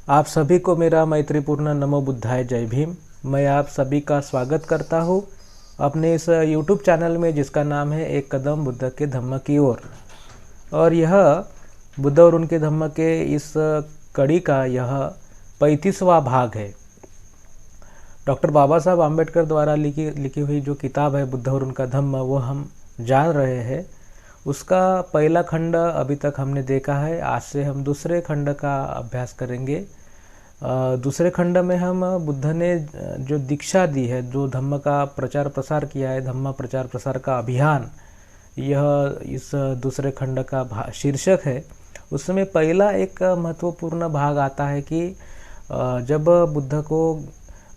आप सभी को मेरा मैत्रीपूर्ण नमो बुद्धाय जय भीम। मैं आप सभी का स्वागत करता हूँ अपने इस यूट्यूब चैनल में जिसका नाम है एक कदम बुद्ध के धम्म की ओर। और यह बुद्ध और उनके धम्म के इस कड़ी का यह 35वां भाग है। डॉक्टर बाबा साहब आम्बेडकर द्वारा लिखी हुई जो किताब है बुद्ध और उनका धम्म, वो हम जान रहे हैं। उसका पहला खंड अभी तक हमने देखा है। आज से हम दूसरे खंड का अभ्यास करेंगे। दूसरे खंड में हम बुद्ध ने जो दीक्षा दी है, जो धम्म का प्रचार प्रसार किया है, धम्म प्रचार प्रसार का अभियान, यह इस दूसरे खंड का शीर्षक है। उसमें पहला एक महत्वपूर्ण भाग आता है कि जब बुद्ध को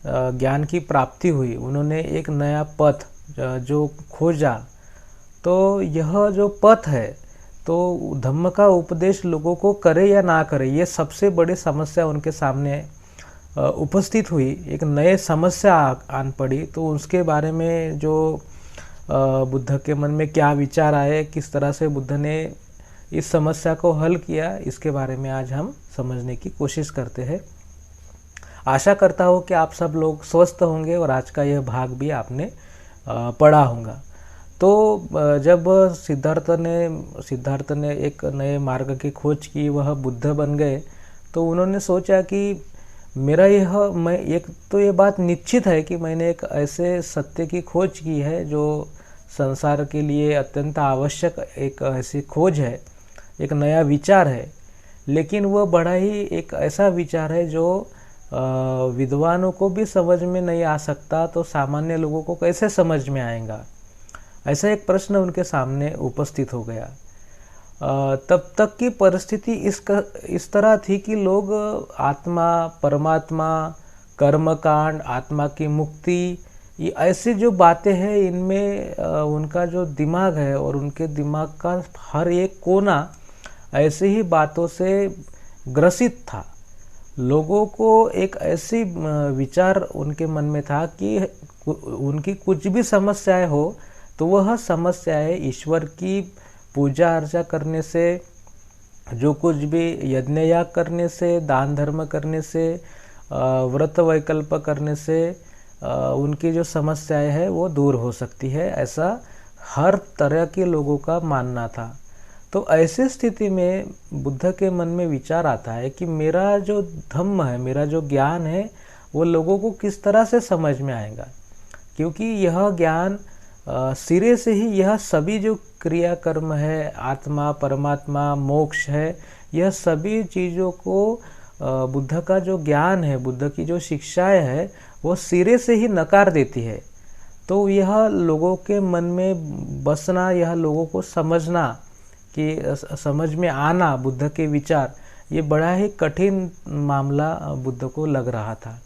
ज्ञान की प्राप्ति हुई, उन्होंने एक नया पथ जो खोजा, तो यह जो पथ है, तो धम्म का उपदेश लोगों को करे या ना करे, ये सबसे बड़ी समस्या उनके सामने उपस्थित हुई। एक नए समस्या आन पड़ी। तो उसके बारे में जो बुद्ध के मन में क्या विचार आए, किस तरह से बुद्ध ने इस समस्या को हल किया, इसके बारे में आज हम समझने की कोशिश करते हैं। आशा करता हूँ कि आप सब लोग स्वस्थ होंगे और आज का यह भाग भी आपने पढ़ा होगा। तो जब सिद्धार्थ ने एक नए मार्ग की खोज की, वह बुद्ध बन गए, तो उन्होंने सोचा कि मैं एक तो ये बात निश्चित है कि मैंने एक ऐसे सत्य की खोज की है जो संसार के लिए अत्यंत आवश्यक एक ऐसी खोज है, एक नया विचार है। लेकिन वह बड़ा ही एक ऐसा विचार है जो विद्वानों को भी समझ में नहीं आ सकता, तो सामान्य लोगों को कैसे समझ में आएगा, ऐसा एक प्रश्न उनके सामने उपस्थित हो गया। तब तक की परिस्थिति इस तरह थी कि लोग आत्मा, परमात्मा, कर्मकांड, आत्मा की मुक्ति, ये ऐसी जो बातें हैं, इनमें उनका जो दिमाग है और उनके दिमाग का हर एक कोना ऐसी ही बातों से ग्रसित था। लोगों को एक ऐसी विचार उनके मन में था कि उनकी कुछ भी समस्याएं हो तो वह समस्याएं ईश्वर की पूजा अर्चा करने से, जो कुछ भी यज्ञ याग करने से, दान धर्म करने से, व्रत वैकल्प करने से उनकी जो समस्याएं है वो दूर हो सकती है, ऐसा हर तरह के लोगों का मानना था। तो ऐसी स्थिति में बुद्ध के मन में विचार आता है कि मेरा जो धम्म है, मेरा जो ज्ञान है, वो लोगों को किस तरह से समझ में आएगा। क्योंकि यह ज्ञान सिरे से ही, यह सभी जो क्रिया कर्म है, आत्मा, परमात्मा, मोक्ष है, यह सभी चीज़ों को बुद्ध का जो ज्ञान है, बुद्ध की जो शिक्षाएं है, वो सिरे से ही नकार देती है। तो यह लोगों के मन में बसना, यह लोगों को समझना, कि समझ में आना बुद्ध के विचार, ये बड़ा ही कठिन मामला बुद्ध को लग रहा था।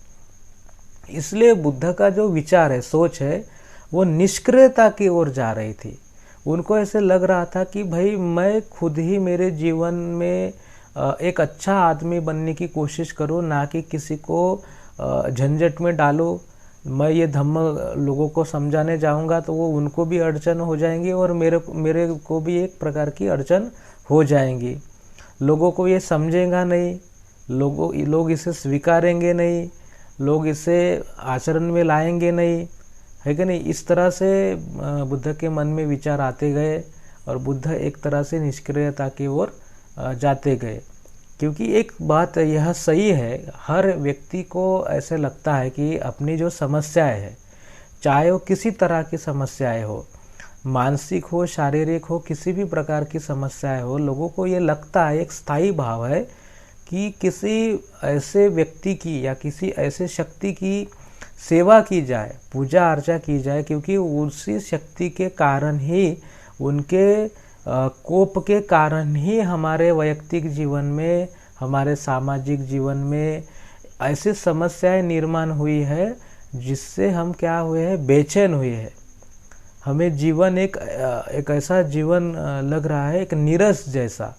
इसलिए बुद्ध का जो विचार है, सोच है, वो निष्क्रियता की ओर जा रही थी। उनको ऐसे लग रहा था कि भाई मैं खुद ही मेरे जीवन में एक अच्छा आदमी बनने की कोशिश करूं, ना कि किसी को झंझट में डालो। मैं ये धम्म लोगों को समझाने जाऊंगा तो वो उनको भी अड़चन हो जाएंगी और मेरे को भी एक प्रकार की अड़चन हो जाएंगी। लोगों को ये समझेगा नहीं, लोग इसे स्वीकारेंगे नहीं, लोग इसे आचरण में लाएंगे नहीं, है कि नहीं। इस तरह से बुद्ध के मन में विचार आते गए और बुद्ध एक तरह से निष्क्रियता की ओर जाते गए। क्योंकि एक बात यह सही है, हर व्यक्ति को ऐसे लगता है कि अपनी जो समस्याएं है, चाहे वो किसी तरह की समस्याएं हो, मानसिक हो, शारीरिक हो, किसी भी प्रकार की समस्याएं हो, लोगों को ये लगता है, एक स्थायी भाव है कि किसी ऐसे व्यक्ति की या किसी ऐसे शक्ति की सेवा की जाए, पूजा अर्चा की जाए, क्योंकि उसी शक्ति के कारण ही, उनके कोप के कारण ही हमारे वैयक्तिक जीवन में, हमारे सामाजिक जीवन में ऐसी समस्याएं निर्माण हुई है जिससे हम क्या हुए हैं, बेचैन हुए हैं। हमें जीवन एक ऐसा जीवन लग रहा है, एक नीरस जैसा।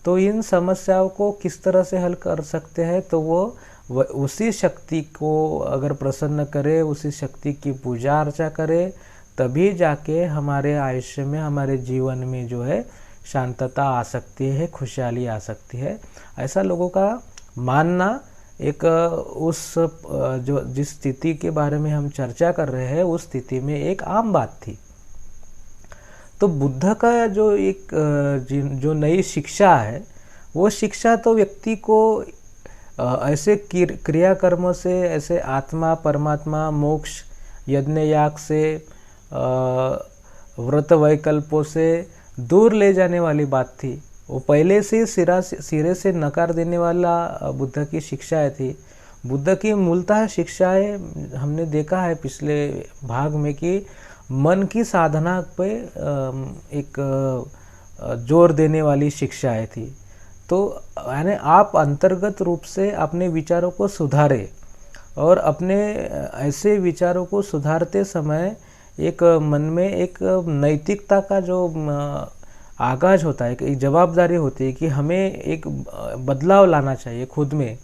तो इन समस्याओं को किस तरह से हल कर सकते हैं, तो वो उसी शक्ति को अगर प्रसन्न करे, उसी शक्ति की पूजा अर्चा करे, तभी जाके हमारे आयुष्य में, हमारे जीवन में जो है शांतता आ सकती है, खुशहाली आ सकती है। ऐसा लोगों का मानना एक जो जिस स्थिति के बारे में हम चर्चा कर रहे हैं उस स्थिति में एक आम बात थी। तो बुद्ध का जो एक जो नई शिक्षा है, वो शिक्षा तो व्यक्ति को ऐसे क्रियाकर्मों से, ऐसे आत्मा परमात्मा मोक्ष यज्ञ याग से, व्रत वैकल्पों से दूर ले जाने वाली बात थी। वो पहले से सिरे से नकार देने वाला बुद्ध की शिक्षाएं थी। बुद्ध की मूलतः शिक्षाएं हमने देखा है पिछले भाग में कि मन की साधना पे एक जोर देने वाली शिक्षाएं थी। तो यानी आप अंतर्गत रूप से अपने विचारों को सुधारें, और अपने ऐसे विचारों को सुधारते समय एक मन में एक नैतिकता का जो आगाज होता है, एक जवाबदारी होती है कि हमें एक बदलाव लाना चाहिए खुद में।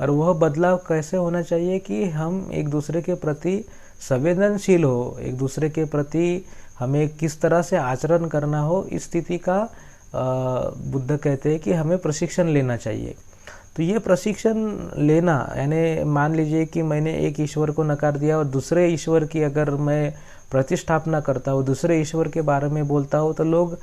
और वह बदलाव कैसे होना चाहिए कि हम एक दूसरे के प्रति संवेदनशील हो, एक दूसरे के प्रति हमें किस तरह से आचरण करना हो, इस स्थिति का बुद्ध कहते हैं कि हमें प्रशिक्षण लेना चाहिए। तो ये प्रशिक्षण लेना, यानी मान लीजिए कि मैंने एक ईश्वर को नकार दिया और दूसरे ईश्वर की अगर मैं प्रतिष्ठापना करता हूँ, दूसरे ईश्वर के बारे में बोलता हूँ, तो लोग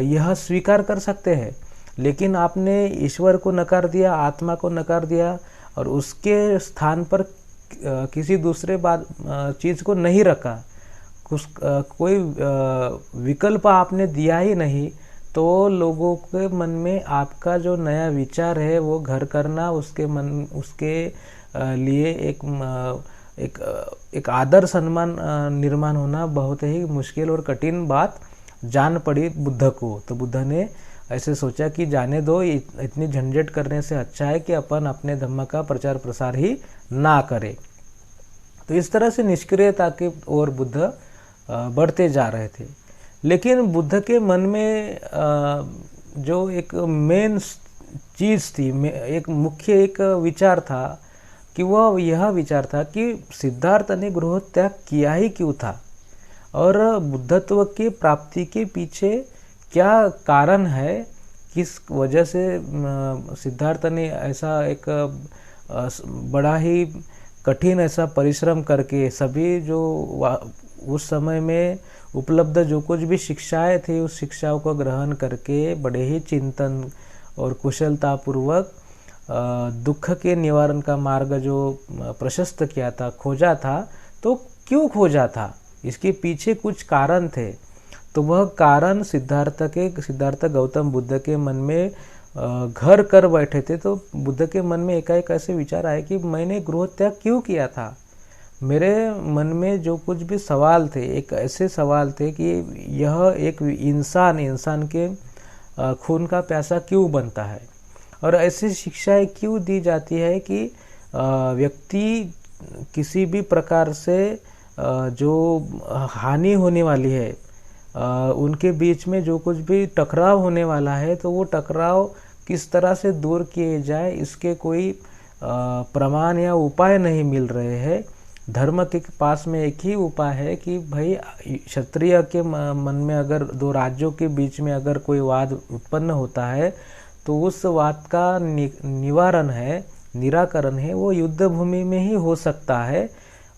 यह स्वीकार कर सकते हैं। लेकिन आपने ईश्वर को नकार दिया, आत्मा को नकार दिया, और उसके स्थान पर किसी दूसरे चीज़ को नहीं रखा, कोई विकल्प आपने दिया ही नहीं, तो लोगों के मन में आपका जो नया विचार है वो घर करना, उसके लिए एक आदर सम्मान निर्माण होना बहुत ही मुश्किल और कठिन बात जान पड़ी बुद्ध को। तो बुद्ध ने ऐसे सोचा कि जाने दो, इतनी झंझट करने से अच्छा है कि अपन अपने धम्म का प्रचार प्रसार ही ना करें। तो इस तरह से निष्क्रियता की ओर बुद्ध बढ़ते जा रहे थे। लेकिन बुद्ध के मन में जो एक मेन चीज़ थी, एक मुख्य एक विचार था कि वह यह विचार था कि सिद्धार्थ ने गृह त्याग किया ही क्यों था, और बुद्धत्व की प्राप्ति के पीछे क्या कारण है, किस वजह से सिद्धार्थ ने ऐसा एक बड़ा ही कठिन ऐसा परिश्रम करके सभी जो उस समय में उपलब्ध जो कुछ भी शिक्षाएं थी उस शिक्षाओं को ग्रहण करके बड़े ही चिंतन और कुशलतापूर्वक दुख के निवारण का मार्ग जो प्रशस्त किया था, खोजा था। तो क्यों खोजा था, इसके पीछे कुछ कारण थे। तो वह कारण सिद्धार्थ गौतम बुद्ध के मन में घर कर बैठे थे। तो बुद्ध के मन में एकाएक ऐसे विचार आए कि मैंने गृह त्याग क्यों किया था। मेरे मन में जो कुछ भी सवाल थे, एक ऐसे सवाल थे कि यह एक इंसान के खून का प्यासा क्यों बनता है, और ऐसी शिक्षाएं क्यों दी जाती है कि व्यक्ति किसी भी प्रकार से जो हानि होने वाली है, उनके बीच में जो कुछ भी टकराव होने वाला है, तो वो टकराव किस तरह से दूर किए जाए, इसके कोई प्रमाण या उपाय नहीं मिल रहे हैं। धर्म के पास में एक ही उपाय है कि भाई क्षत्रिय के मन में अगर दो राज्यों के बीच में अगर कोई वाद उत्पन्न होता है, तो उस वाद का निराकरण है वो युद्ध भूमि में ही हो सकता है।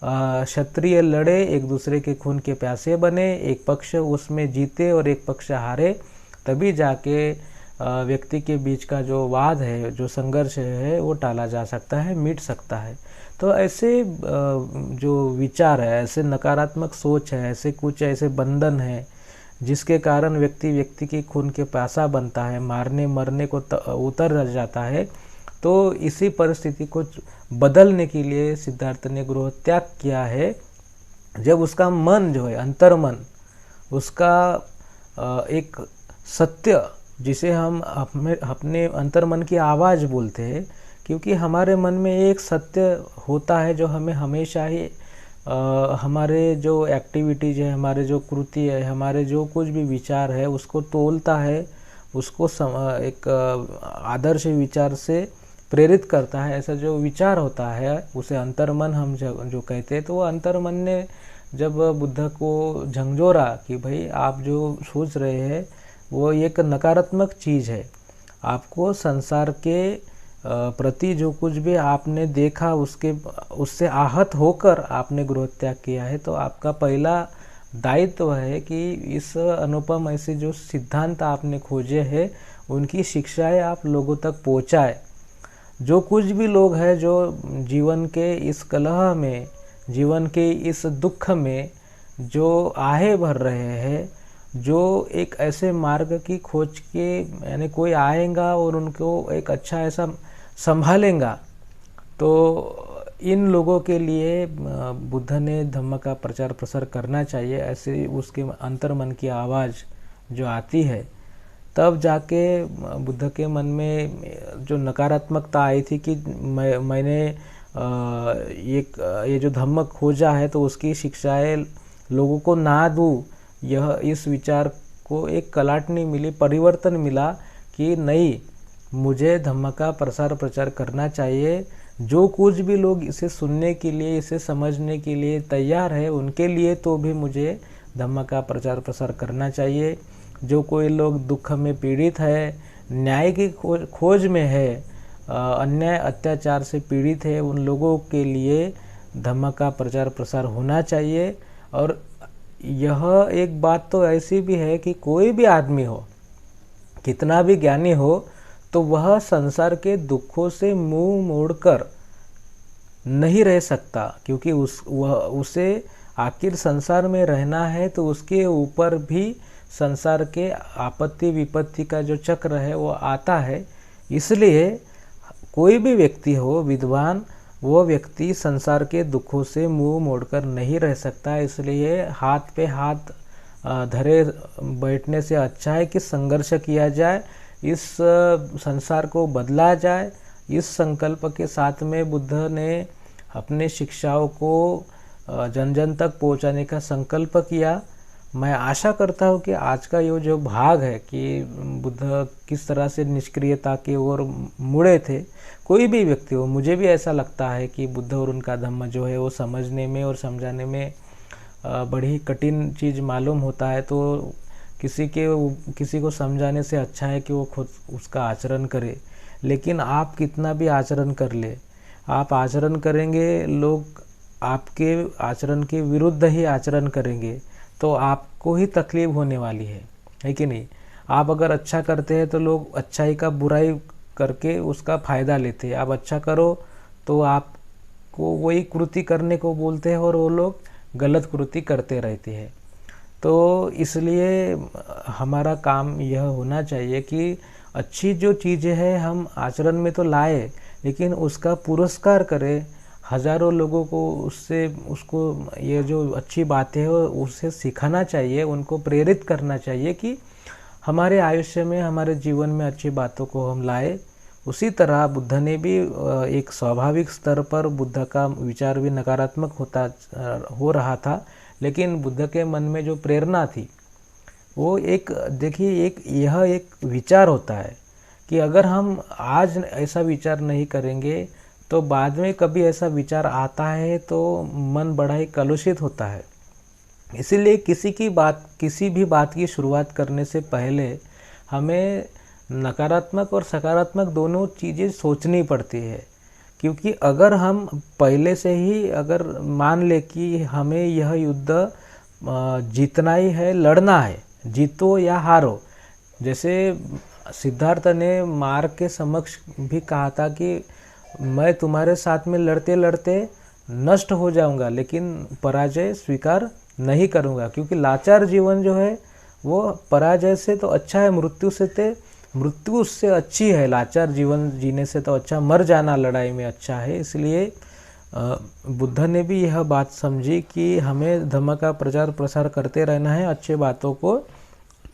क्षत्रिय लड़े, एक दूसरे के खून के प्यासे बने, एक पक्ष उसमें जीते और एक पक्ष हारे, तभी जाके व्यक्ति के बीच का जो वाद है, जो संघर्ष है, वो टाला जा सकता है, मिट सकता है। तो ऐसे जो विचार है, ऐसे नकारात्मक सोच है, ऐसे कुछ ऐसे बंधन है जिसके कारण व्यक्ति के खून के प्यासा बनता है, मारने मरने को उतर जाता है। तो इसी परिस्थिति को बदलने के लिए सिद्धार्थ ने गृह त्याग किया है। जब उसका मन जो है, अंतर्मन, उसका एक सत्य, जिसे हम अपने अंतर्मन की आवाज़ बोलते हैं, क्योंकि हमारे मन में एक सत्य होता है जो हमें हमेशा ही हमारे जो एक्टिविटीज़ है, हमारे जो कृति है, हमारे जो कुछ भी विचार है, उसको तोलता है, उसको एक आदर्श विचार से प्रेरित करता है। ऐसा जो विचार होता है उसे अंतर्मन हम जो कहते हैं। तो वो अंतर्मन ने जब बुद्ध को झंझोरा कि भाई आप जो सोच रहे हैं वो एक नकारात्मक चीज़ है, आपको संसार के प्रति जो कुछ भी आपने देखा उससे आहत होकर आपने गृह त्याग किया है, तो आपका पहला दायित्व है कि इस अनुपम ऐसे जो सिद्धांत आपने खोजे हैं उनकी शिक्षाएं आप लोगों तक पहुंचाए। जो कुछ भी लोग हैं जो जीवन के इस कलह में, जीवन के इस दुख में जो आहे भर रहे हैं, जो एक ऐसे मार्ग की खोज के यानी कोई आएगा और उनको एक अच्छा ऐसा संभालेगा, तो इन लोगों के लिए बुद्ध ने धम्म का प्रचार प्रसार करना चाहिए। ऐसे उसके अंतर्मन की आवाज़ जो आती है, तब जाके बुद्ध के मन में जो नकारात्मकता आई थी कि मैंने ये जो धम्म खोजा है तो उसकी शिक्षाएं लोगों को ना दूँ, यह इस विचार को एक कलाटनी मिली, परिवर्तन मिला कि नहीं, मुझे धम्म का प्रसार प्रचार करना चाहिए। जो कुछ भी लोग इसे सुनने के लिए, इसे समझने के लिए तैयार है, उनके लिए तो भी मुझे धम्म का प्रचार प्रसार करना चाहिए। जो कोई लोग दुख में पीड़ित है, न्याय की खोज में है, अन्याय अत्याचार से पीड़ित है, उन लोगों के लिए धम्म का प्रचार प्रसार होना चाहिए। और यह एक बात तो ऐसी भी है कि कोई भी आदमी हो, कितना भी ज्ञानी हो, तो वह संसार के दुखों से मुंह मोड़कर नहीं रह सकता, क्योंकि उसे आखिर संसार में रहना है, तो उसके ऊपर भी संसार के आपत्ति विपत्ति का जो चक्र है वो आता है। इसलिए कोई भी व्यक्ति हो विद्वान, वो व्यक्ति संसार के दुखों से मुंह मोड़कर नहीं रह सकता। इसलिए हाथ पे हाथ धरे बैठने से अच्छा है कि संघर्ष किया जाए, इस संसार को बदला जाए। इस संकल्प के साथ में बुद्ध ने अपने शिक्षाओं को जन जन तक पहुंचाने का संकल्प किया। मैं आशा करता हूं कि आज का ये जो भाग है कि बुद्ध किस तरह से निष्क्रियता की ओर मुड़े थे, कोई भी व्यक्ति हो, मुझे भी ऐसा लगता है कि बुद्ध और उनका धम्म जो है वो समझने में और समझाने में बड़ी कठिन चीज़ मालूम होता है। तो किसी को समझाने से अच्छा है कि वो खुद उसका आचरण करे। लेकिन आप कितना भी आचरण कर ले, आप आचरण करेंगे, लोग आपके आचरण के विरुद्ध ही आचरण करेंगे, तो आपको ही तकलीफ होने वाली है कि नहीं। आप अगर अच्छा करते हैं तो लोग अच्छाई का बुराई करके उसका फ़ायदा लेते हैं। आप अच्छा करो तो आपको वही कृति करने को बोलते हैं और वो लोग गलत कृति करते रहते हैं। तो इसलिए हमारा काम यह होना चाहिए कि अच्छी जो चीज़ें हैं हम आचरण में तो लाए, लेकिन उसका पुरस्कार करें। हज़ारों लोगों को उसको ये जो अच्छी बातें हैं उससे सिखाना चाहिए, उनको प्रेरित करना चाहिए कि हमारे आयुष्य में, हमारे जीवन में अच्छी बातों को हम लाए। उसी तरह बुद्ध ने भी एक स्वाभाविक स्तर पर बुद्ध का विचार भी नकारात्मक हो रहा था, लेकिन बुद्ध के मन में जो प्रेरणा थी वो देखिए यह एक विचार होता है कि अगर हम आज ऐसा विचार नहीं करेंगे तो बाद में कभी ऐसा विचार आता है तो मन बड़ा ही कलुषित होता है। इसीलिए किसी भी बात की शुरुआत करने से पहले हमें नकारात्मक और सकारात्मक दोनों चीज़ें सोचनी पड़ती है। क्योंकि अगर हम पहले से ही अगर मान ले कि हमें यह युद्ध जीतना ही है, लड़ना है, जीतो या हारो। जैसे सिद्धार्थ ने मार्ग के समक्ष भी कहा था कि मैं तुम्हारे साथ में लड़ते लड़ते नष्ट हो जाऊंगा, लेकिन पराजय स्वीकार नहीं करूंगा। क्योंकि लाचार जीवन जो है वो पराजय से तो अच्छा है, मृत्यु उससे अच्छी है। लाचार जीवन जीने से तो अच्छा मर जाना लड़ाई में अच्छा है। इसलिए बुद्ध ने भी यह बात समझी कि हमें धम्म का प्रचार प्रसार करते रहना है, अच्छी बातों को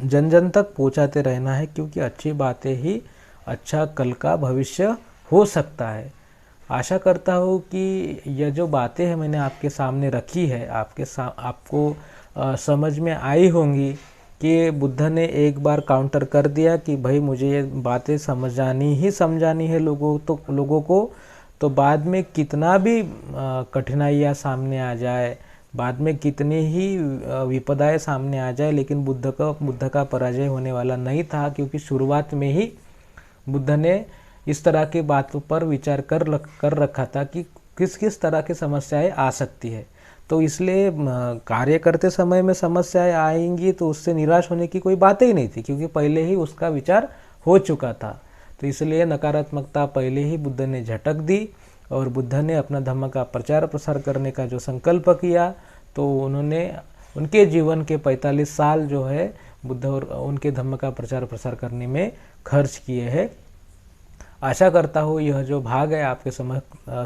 जन जन तक पहुंचाते रहना है, क्योंकि अच्छी बातें ही अच्छा कल का भविष्य हो सकता है। आशा करता हूँ कि यह जो बातें हैं मैंने आपके सामने रखी है, आपको समझ में आई होंगी कि बुद्ध ने एक बार काउंटर कर दिया कि भाई मुझे ये बातें समझानी है लोगों को। तो बाद में कितना भी कठिनाइयाँ सामने आ जाए, बाद में कितनी ही विपदाएं सामने आ जाए, लेकिन बुद्ध का पराजय होने वाला नहीं था। क्योंकि शुरुआत में ही बुद्ध ने इस तरह की बातों पर विचार कर रखा था कि किस किस तरह की समस्याएं आ सकती है। तो इसलिए कार्य करते समय में समस्याएं आएंगी तो उससे निराश होने की कोई बात ही नहीं थी, क्योंकि पहले ही उसका विचार हो चुका था। तो इसलिए नकारात्मकता पहले ही बुद्ध ने झटक दी और बुद्ध ने अपना धम्म का प्रचार प्रसार करने का जो संकल्प किया, तो उन्होंने उनके जीवन के 45 साल जो है बुद्ध और उनके धम्म का प्रचार प्रसार करने में खर्च किए हैं। आशा करता हूँ यह जो भाग है आपके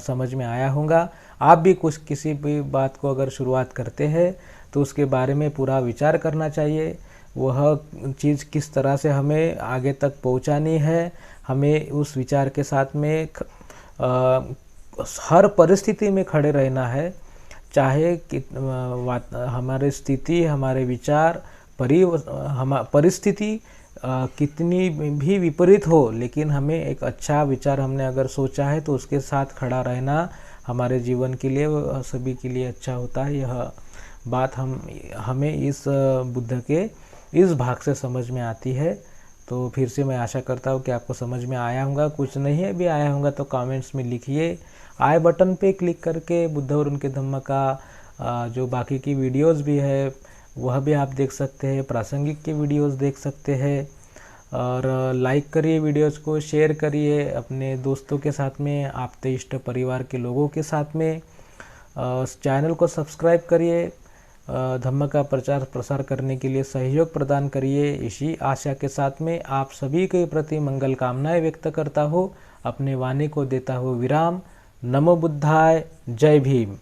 समझ में आया होगा। आप भी कुछ किसी भी बात को अगर शुरुआत करते हैं तो उसके बारे में पूरा विचार करना चाहिए। वह चीज़ किस तरह से हमें आगे तक पहुँचानी है, हमें उस विचार के साथ में हर परिस्थिति में खड़े रहना है। चाहे कि हमारे स्थिति, हमारे विचार, परिस्थिति कितनी भी विपरीत हो, लेकिन हमें एक अच्छा विचार हमने अगर सोचा है तो उसके साथ खड़ा रहना हमारे जीवन के लिए, सभी के लिए अच्छा होता है। यह बात हमें इस बुद्ध के इस भाग से समझ में आती है। तो फिर से मैं आशा करता हूँ कि आपको समझ में आया होगा। कुछ नहीं भी आया होगा तो कमेंट्स में लिखिए। आई बटन पे क्लिक करके बुद्ध और उनके धम्म का जो बाकी की वीडियोस भी है वह भी आप देख सकते हैं, प्रासंगिक के वीडियोस देख सकते हैं। और लाइक करिए वीडियोस को, शेयर करिए अपने दोस्तों के साथ में, आपके इष्ट परिवार के लोगों के साथ में। चैनल को सब्सक्राइब करिए, धम्म का प्रचार प्रसार करने के लिए सहयोग प्रदान करिए। इसी आशा के साथ में आप सभी के प्रति मंगल कामनाएं व्यक्त करता हूँ। अपने वाणी को देता हूँ विराम। नमो बुद्धाय। जय भीम।